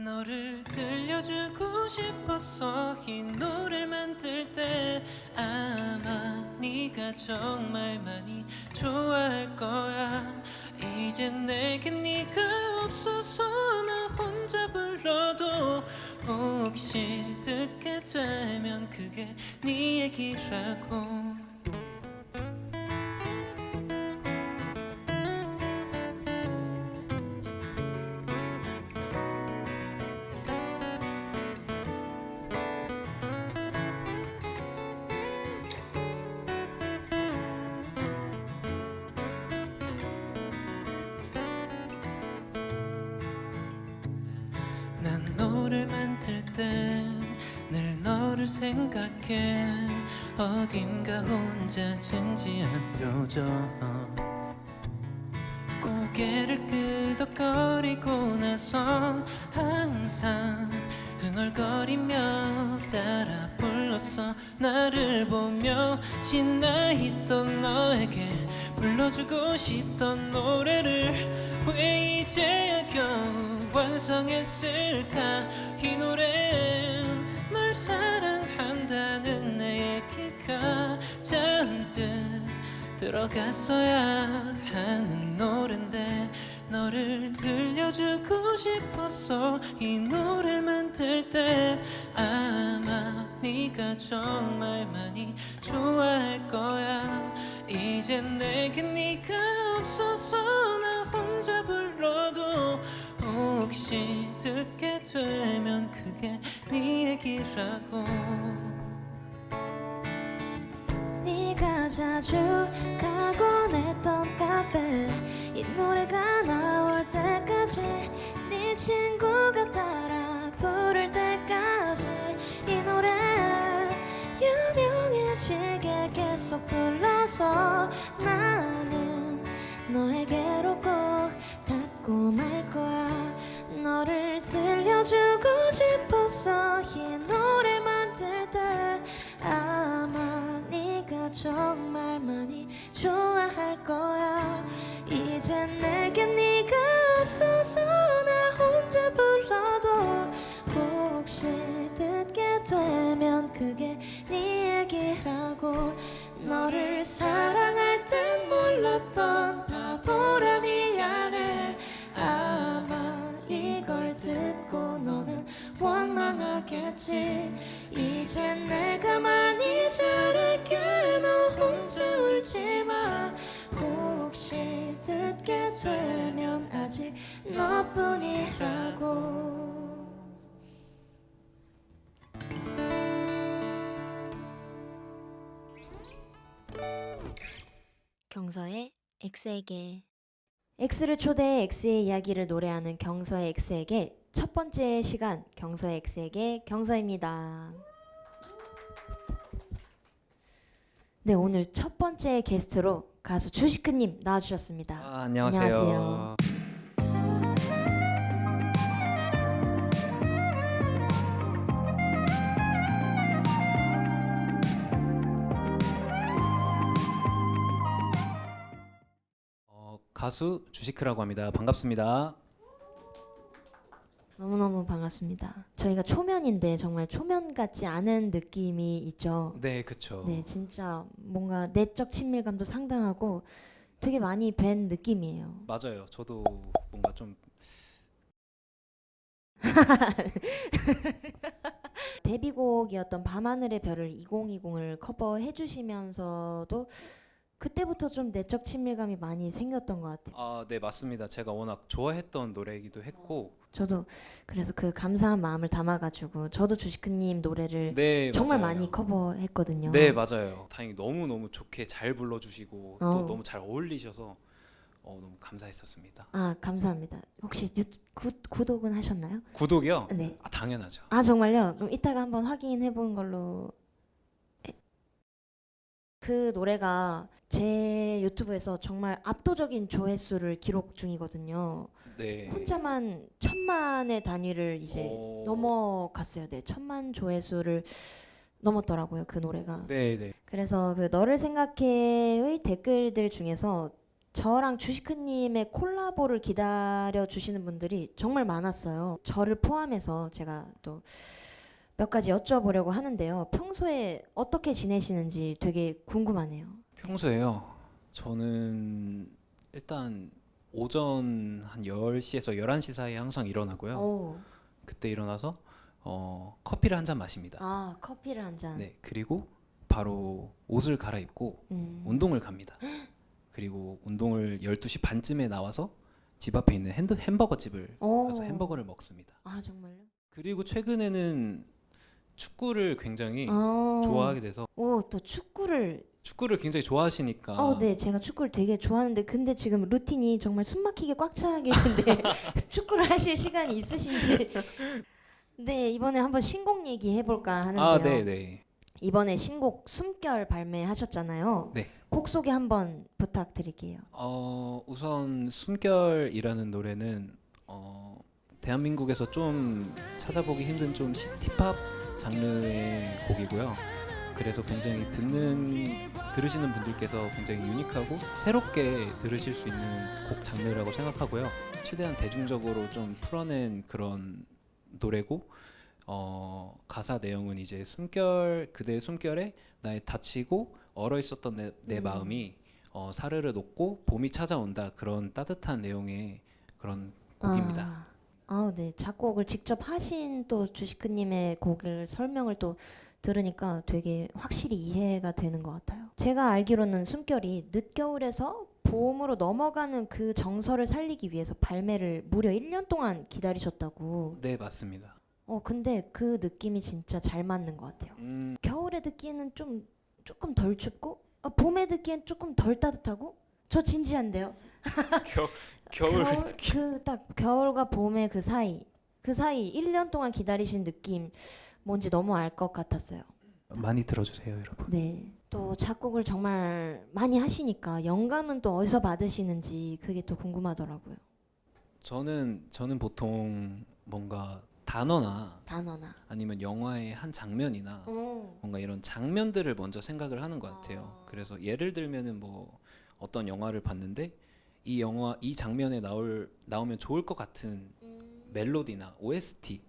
너를 들려주고 싶었어. 이 노래를 만들 때 아마 네가 정말 많이 좋아할 거야. 이제 내겐 네가 없어서 나 혼자 불러도 혹시 듣게 되면 그게 네 얘기라고. 난 너를 만들 땐 늘 너를 생각해. 어딘가 혼자 진지한 표정, 고개를 끄덕거리고 나선 항상 흥얼거리며 따라 불렀어. 나를 보며 신나있던 너에게 불러주고 싶던 노래를 왜 이제야 겨우 완성했을까. 이 노래는 널 사랑한다는 내 얘기가 잔뜩 들어갔어야 하는 노랜데 너를 들려주고 싶었어. 이 노래를 만들 때 아마 네가 정말 많이 좋아할 거야. 이제 내겐 네가 없어서 나 혼자 불러도 혹시 듣게 되면 그게 네 얘기라고. 네가 자주 가곤 했던 카페, 이 노래가 나올 때까지 네 친구가 따라 부를 때까지 이 노래 유명해지게 계속 불러서 나는 너에게로 꼭 닿고 말 거야. 너를 들려주고 싶어서 이 노래를 만들 때 아마 네가 정말 많이 좋아할 거야. 이제 내겐 네가 없어서 나 혼자 불러도 혹시 듣게 되면 그게 네 얘기라고. 너를 사랑할 땐 몰랐던 바보라 미안해. 아마 이걸 듣고 너는 원망하겠지. 이제 내가 많이 잘할게. 너 혼자 울지마. 혹시 듣게 되면 아직 너뿐이라고. 경서의 X에게. X를 초대해 X의 이야기를 노래하는 경서의 X에게 첫 번째 시간, 경서의 X에게 경서입니다. 네, 오늘 첫 번째 게스트로 가수 주시크님 나와주셨습니다. 안녕하세요. 안녕하세요. 가수 주시크라고 합니다. 반갑습니다. 너무너무 반갑습니다. 저희가 초면인데 정말 초면 같지 않은 느낌이 있죠. 네, 그쵸. 네, 진짜 뭔가 내적 친밀감도 상당하고 되게 많이 뵌 느낌이에요. 맞아요. 저도 뭔가 좀 데뷔곡이었던 밤하늘의 별을 2020을 커버해 주시면서도 그때부터 좀 내적 친밀감이 많이 생겼던 것 같아요. 네, 맞습니다. 제가 워낙 좋아했던 노래이기도 했고. 저도 그래서 그 감사한 마음을 담아가지고 저도 주시크님 노래를 네, 정말 맞아요. 많이 커버했거든요. 네, 맞아요. 다행히 너무너무 좋게 잘 불러주시고 또 어. 너무 잘 어울리셔서 너무 감사했었습니다. 아, 감사합니다. 혹시 구독은 하셨나요? 구독이요? 네. 당연하죠. 아, 정말요? 그럼 이따가 한번 확인해 본 걸로. 그 노래가 제 유튜브에서 정말 압도적인 조회수를 기록 중이거든요. 네. 혼자만 1000만의 단위를 이제 오. 넘어갔어요. 네, 1000만 조회수를 넘었더라고요, 그 노래가. 네, 네. 그래서 그 너를 생각해의 댓글들 중에서 저랑 주시크님의 콜라보를 기다려 주시는 분들이 정말 많았어요. 저를 포함해서 제가 또 몇 가지 여쭤보려고 하는데요. 평소에 어떻게 지내시는지 되게 궁금하네요. 평소에요. 저는 일단 오전 한 10시에서 11시 사이에 항상 일어나고요. 오, 그때 일어나서 커피를 한 잔 마십니다. 아 커피를 한 잔. 네, 그리고 바로 옷을 갈아입고 운동을 갑니다. 그리고 운동을 12시 반쯤에 나와서 집 앞에 있는 햄버거 집을 오. 가서 햄버거를 먹습니다. 아 정말요? 그리고 최근에는 축구를 굉장히 아, 좋아하게 돼서 오, 또 축구를. 축구를 굉장히 좋아하시니까 네, 제가 축구를 되게 좋아하는데 근데 지금 루틴이 정말 숨막히게 꽉 차 계신데 축구를 하실 시간이 있으신지. 네, 이번에 한번 신곡 얘기 해볼까 하는데요. 아, 네, 네. 이번에 신곡 숨결 발매하셨잖아요. 네. 곡 소개 한번 부탁드릴게요. 우선 숨결이라는 노래는 대한민국에서 좀 찾아보기 힘든 좀 시티팝 장르의 곡이고요. 그래서 굉장히 들으시는 분들께서 굉장히 유니크하고 새롭게 들으실 수 있는 곡 장르라고 생각하고요. 최대한 대중적으로 좀 풀어낸 그런 노래고 가사 내용은 이제 그대의 숨결에 나의 다치고 얼어 있었던 내 마음이 사르르 녹고 봄이 찾아온다, 그런 따뜻한 내용의 그런 곡입니다. 네. 작곡을 직접 하신 또 주시크님의 곡을 설명을 또 들으니까 되게 확실히 이해가 되는 것 같아요. 제가 알기로는 숨결이 늦겨울에서 봄으로 넘어가는 그 정서를 살리기 위해서 발매를 무려 1년 동안 기다리셨다고. 네, 맞습니다. 근데 그 느낌이 진짜 잘 맞는 것 같아요. 겨울에 듣기에는 조금 덜 춥고 봄에 듣기엔 조금 덜 따뜻하고. 저 진지한데요. 겨울 특히 딱 겨울과 봄의 그 사이 1년 동안 기다리신 느낌 뭔지 너무 알 것 같았어요. 많이 들어주세요, 여러분. 네. 또 작곡을 정말 많이 하시니까 영감은 또 어디서 받으시는지 그게 또 궁금하더라고요. 저는 보통 뭔가 단어나 아니면 영화의 한 장면이나 뭔가 이런 장면들을 먼저 생각을 하는 것 같아요. 그래서 예를 들면은 뭐 어떤 영화를 봤는데 이 장면에 나오면 좋을 것 같은 멜로디나 OST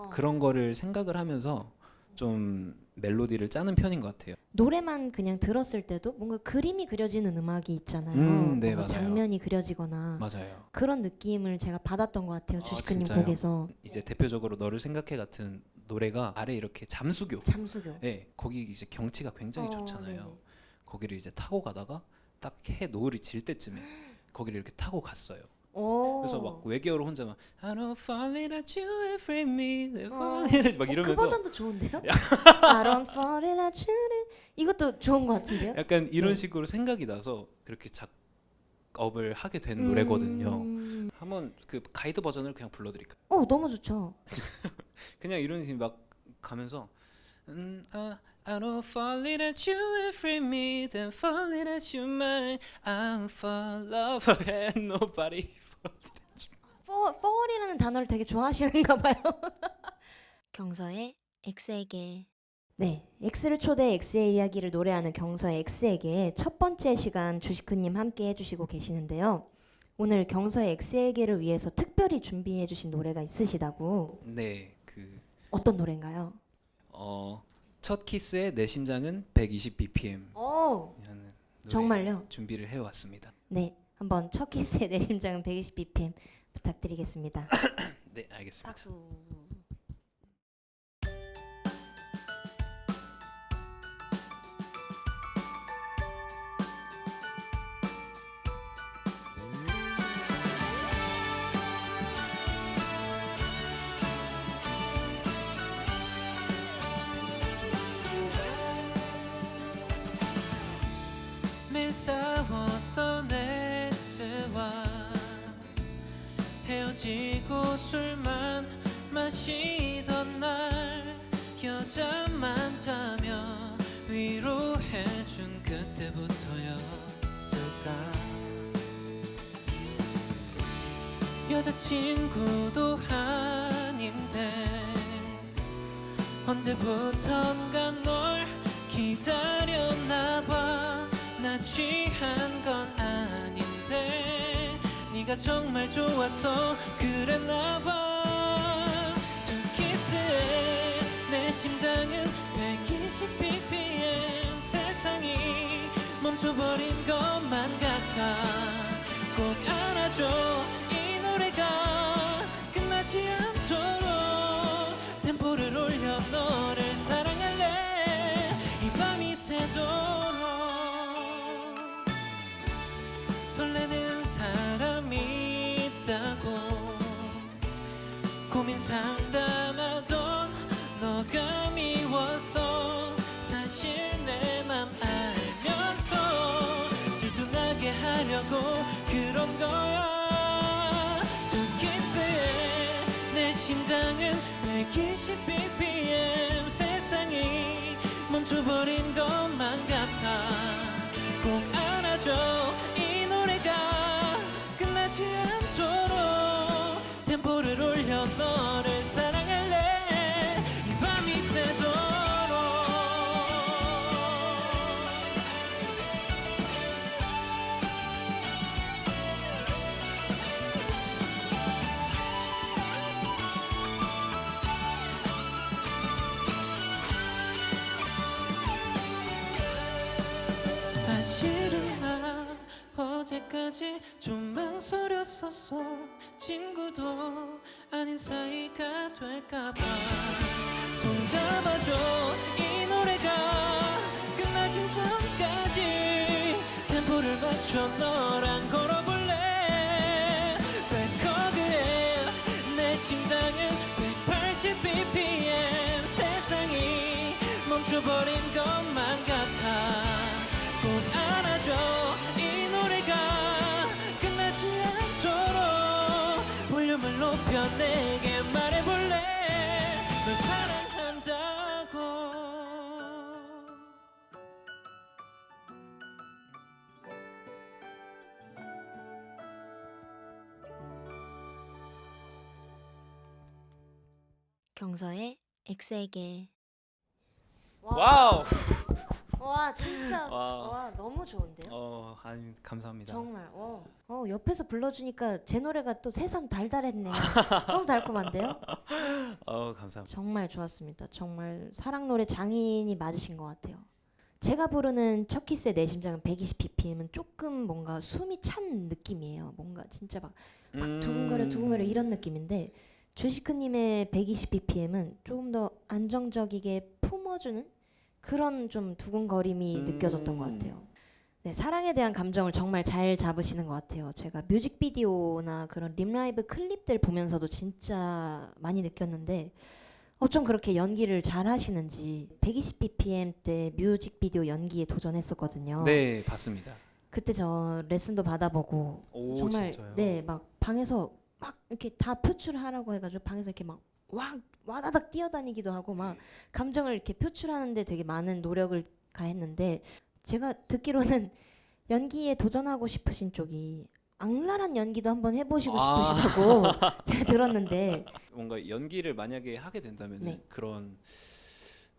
그런 거를 생각을 하면서 좀 멜로디를 짜는 편인 것 같아요. 노래만 그냥 들었을 때도 뭔가 그림이 그려지는 음악이 있잖아요. 네, 뭔가 맞아요. 장면이 그려지거나 맞아요. 그런 느낌을 제가 받았던 것 같아요. 주시크님 진짜요? 곡에서. 이제 대표적으로 너를 생각해 같은 노래가 아래 이렇게 잠수교. 네, 거기 이제 경치가 굉장히 좋잖아요. 네네. 거기를 이제 타고 가다가 딱 해 노을이 질 때쯤에 거기를 이렇게 타고 갔어요. 오. 그래서 막 외계어로 혼자 막 I don't fall in at you every minute 막 그 이러면서 버전도 좋은데요? I don't fall in love with 이것도 좋은 것 같은데요? 약간 이런 네. 식으로 생각이 나서 그렇게 작업을 하게 된 노래거든요. 한번 그 가이드 버전을 그냥 불러드릴까요? 너무 좋죠. 그냥 이런 식으로 막 가면서 I don't fall in at you every minute and falling at you mine I'm for love and nobody fall이라는 단어를 되게 좋아하시는가 봐요. 경서의 X에게. 네, X를 초대 X의 이야기를 노래하는 경서의 X에게 첫 번째 시간 주시크님 함께 해주시고 계시는데요. 오늘 경서의 X에게를 위해서 특별히 준비해주신 노래가 있으시다고. 네, 어떤 노래인가요? 첫 키스의 내 심장은 120bpm 오, 이라는 노래 정말요? 준비를 해왔습니다. 네, 한번 첫 키스의 내 심장은 120bpm 부탁드리겠습니다. 네, 알겠습니다. 박수. 매일 싸웠던 엑스와 헤어지고 술만 마시던 날 여자만 자며 위로해준 그때부터였을까. 여자친구도 아닌데 언제부턴가 널 기다렸나봐. 나 취한 건 아닌데 네가 정말 좋아서 그랬나봐. 저 키스에 내 심장은 120bpm. 세상이 멈춰버린 것만 같아. 꼭 안아줘. 이 노래가 끝나지 않도록 템포를 올려 너를 사랑할래. 이 밤이 새도록. 설레는 사람이 있다고 고민 상담하던 너가 미워서 사실 내 맘 알면서 들통나게 하려고 그런 거야. 저 키스에 내 심장은 120bpm. 세상이 멈춰버린 것만 같아. 꼭 안아줘. 이 노래가 끝나지 않도록 템포를 올려 너를 사랑할래. 이 밤이 새도록. 사실은 나 어제까지 좀 망설였었어. 친구도 아닌 사이가 될까봐. 손잡아줘. 이 노래가 끝나기 전까지 템포를 맞춰 너랑 걸어볼래. 백허그에 내 심장은 180bpm. 세상이 멈춰버린 것만 같아. 꼭 안아줘. 이 노래가 끝나지 않도록 볼륨을 높여 내게 말해볼래. 널 사랑한다고. 경서의 X에게. 와우. 와 진짜 와. 와 너무 좋은데요? 아니 감사합니다. 정말 옆에서 불러주니까 제 노래가 또 새삼 달달했네요. 너무 달콤한데요? 감사합니다. 정말 좋았습니다. 정말 사랑 노래 장인이 맞으신 것 같아요. 제가 부르는 첫 키스의 내 심장은 120bpm은 조금 뭔가 숨이 찬 느낌이에요. 뭔가 진짜 막 두근거려 이런 느낌인데 주시크님의 120bpm은 조금 더 안정적이게 품어주는 그런 좀 두근거림이 느껴졌던 것 같아요. 네, 사랑에 대한 감정을 정말 잘 잡으시는 것 같아요. 제가 뮤직비디오나 그런 림라이브 클립들 보면서도 진짜 많이 느꼈는데 어쩜 그렇게 연기를 잘 하시는지. 120bpm 때 뮤직비디오 연기에 도전했었거든요. 네, 봤습니다. 그때 저 레슨도 받아보고 오, 정말 진짜요? 네, 막 방에서 막 이렇게 다 표출하라고 해가지고 방에서 이렇게 막 와다닥 뛰어다니기도 하고 막 감정을 이렇게 표출하는데 되게 많은 노력을 가했는데 제가 듣기로는 연기에 도전하고 싶으신 쪽이 악랄한 연기도 한번 해보시고 싶으시다고 제가 들었는데 뭔가 연기를 만약에 하게 된다면 네. 그런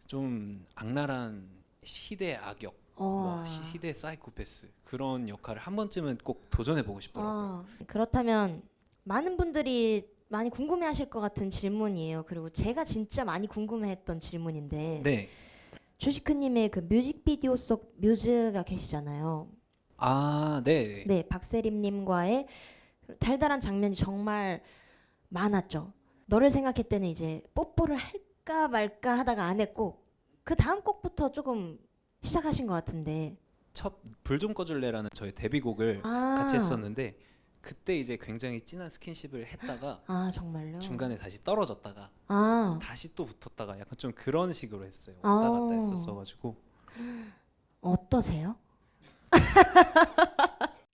좀 악랄한 시대 악역, 뭐 시대 사이코패스 그런 역할을 한 번쯤은 꼭 도전해보고 싶더라고요. 그렇다면 많은 분들이 많이 궁금해하실 것 같은 질문이에요. 그리고 제가 진짜 많이 궁금해했던 질문인데 네. 주시크님의 그 뮤직비디오 속 뮤즈가 계시잖아요. 네. 네, 박세림님과의 달달한 장면이 정말 많았죠. 너를 생각할 때는 이제 뽀뽀를 할까 말까 하다가 안 했고 그 다음 곡부터 조금 시작하신 것 같은데. 첫 불 좀 꺼줄래라는 저의 데뷔곡을 같이 했었는데 그때 이제 굉장히 진한 스킨십을 했다가 정말요? 중간에 다시 떨어졌다가 다시 또 붙었다가 약간 좀 그런 식으로 했어요. 왔다 갔다 했었어가지고. 어떠세요?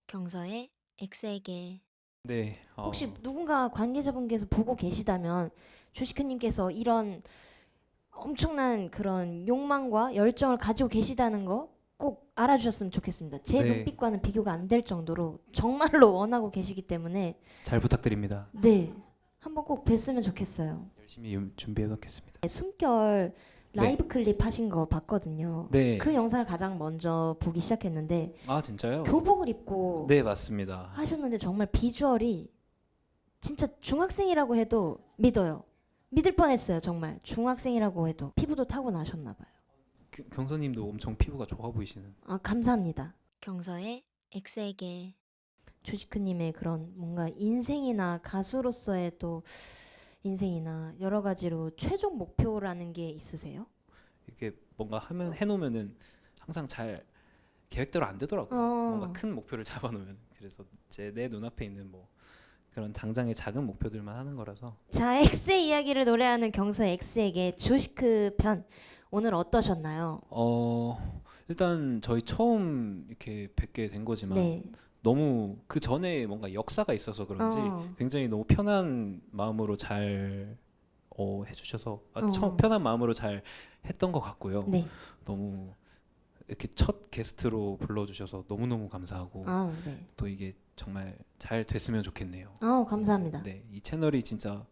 경서의 X에게. 네. 혹시 누군가 관계자분께서 보고 계시다면 주시크님께서 이런 엄청난 그런 욕망과 열정을 가지고 계시다는 거 꼭 알아주셨으면 좋겠습니다. 제 네. 눈빛과는 비교가 안 될 정도로 정말로 원하고 계시기 때문에 잘 부탁드립니다. 네, 한번 꼭 뵀으면 좋겠어요. 열심히 준비해 놓겠습니다. 숨결 라이브 클립 하신 거 봤거든요. 네. 그 영상을 가장 먼저 보기 시작했는데 아 진짜요? 교복을 입고 네 맞습니다. 하셨는데 정말 비주얼이 진짜 중학생이라고 해도 믿어요. 믿을 뻔했어요. 정말 중학생이라고 해도. 피부도 타고나셨나 봐요. 경서님도 엄청 피부가 좋아 보이시는. 아 감사합니다. 경서의 X에게 주시크님의 그런 뭔가 인생이나 가수로서의 또 인생이나 여러 가지로 최종 목표라는 게 있으세요? 이게 뭔가 하면 해놓으면은 항상 잘 계획대로 안 되더라고요. 뭔가 큰 목표를 잡아놓으면. 그래서 내 눈앞에 있는 뭐 그런 당장의 작은 목표들만 하는 거라서. 자, X의 이야기를 노래하는 경서의 X에게 주시크 편 오늘 어떠셨나요? 일단 저희 처음 이렇게 뵙게 된 거지만 네. 너무 그 전에 뭔가 역사가 있어서 그런지 굉장히 너무 편한 마음으로 잘 해주셔서 편한 마음으로 잘 했던 것 같고요. 네. 너무 이렇게 첫 게스트로 불러주셔서 너무너무 감사하고 네. 또 이게 정말 잘 됐으면 좋겠네요. 감사합니다. 네, 이 채널이 진짜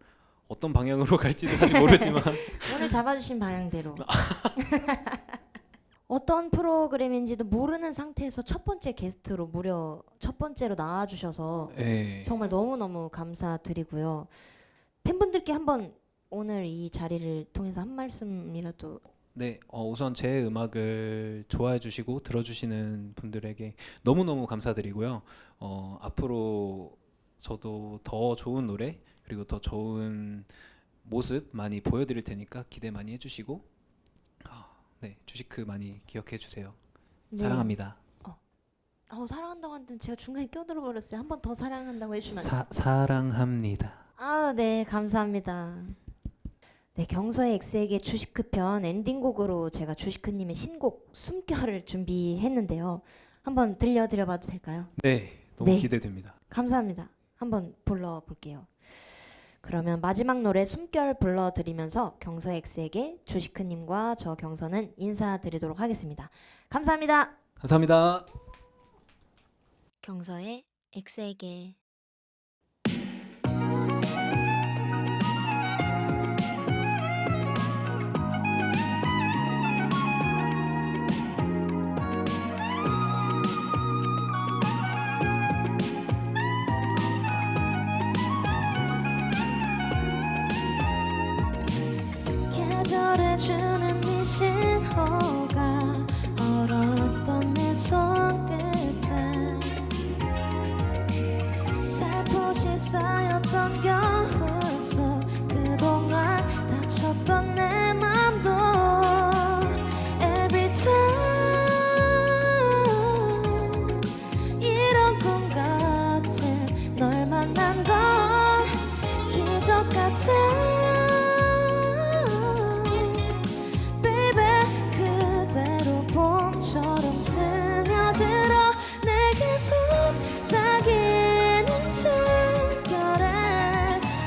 어떤 방향으로 갈지도 아직 모르지만 오늘 잡아주신 방향대로 어떤 프로그램인지도 모르는 상태에서 첫 번째 게스트로 무려 첫 번째로 나와주셔서 네. 정말 너무너무 감사드리고요. 팬분들께 한번 오늘 이 자리를 통해서 한 말씀이라도. 네, 우선 제 음악을 좋아해 주시고 들어주시는 분들에게 너무너무 감사드리고요. 앞으로 저도 더 좋은 노래 그리고 더 좋은 모습 많이 보여드릴 테니까 기대 많이 해주시고 네, 주시크 많이 기억해 주세요. 네. 사랑합니다. 사랑한다고 하는데 제가 중간에 껴들어 버렸어요. 한 번 더 사랑한다고 해주시면 사랑합니다. 네, 감사합니다. 네, 경서의 X에게 주시크 편 엔딩곡으로 제가 주시크님의 신곡 숨결을 준비했는데요. 한번 들려드려봐도 될까요? 네, 너무 네. 기대됩니다. 감사합니다. 한번 불러볼게요. 그러면 마지막 노래 숨결 불러드리면서 경서의 X에게 주시크님과 저 경서는 인사드리도록 하겠습니다. 감사합니다. 감사합니다. 경서의 X에게 계절에 주는 네 신호가 얼었던 내 손끝에 살포시 쌓였던 겨울 속 그동안 다쳤던 내 맘도 Every time 이런 꿈 같은 널 만난 건 기적 같아 봄처럼 스며들어 내게 속삭이는 숨결에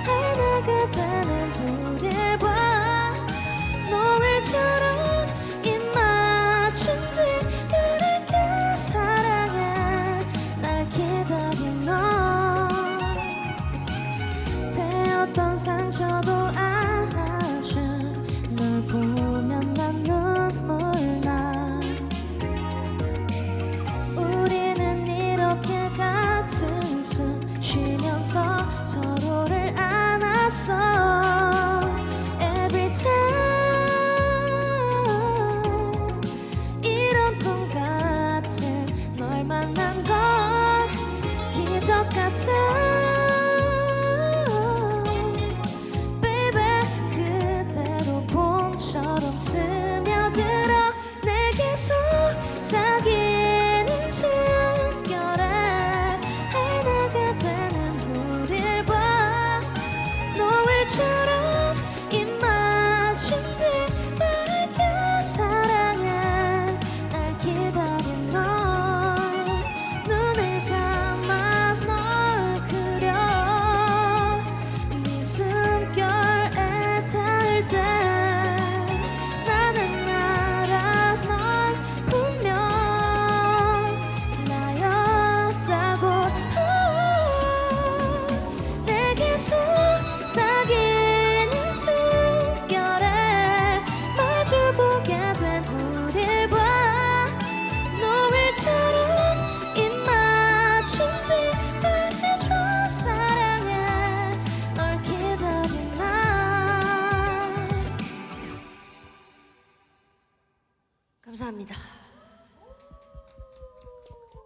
하나가 되는 우릴 봐 노을처럼 입 맞춘 뒤 빠르게 사랑해 날 기다린 너 베었던 상처도 안아준 널 보면 난 눈물 나 우리는 이렇게 같은 숨 쉬면서 서로를 안았어 Every time 이런 꿈 같은 널 만난 건 기적 같아 봄처럼 스며들어 내게 속삭이는 숨결에 하나가 되는 우릴 봐 노을처럼 입 맞춘 뒤 빠르게 사랑해 날 기다린 너 눈을 감아 널 감사합니다.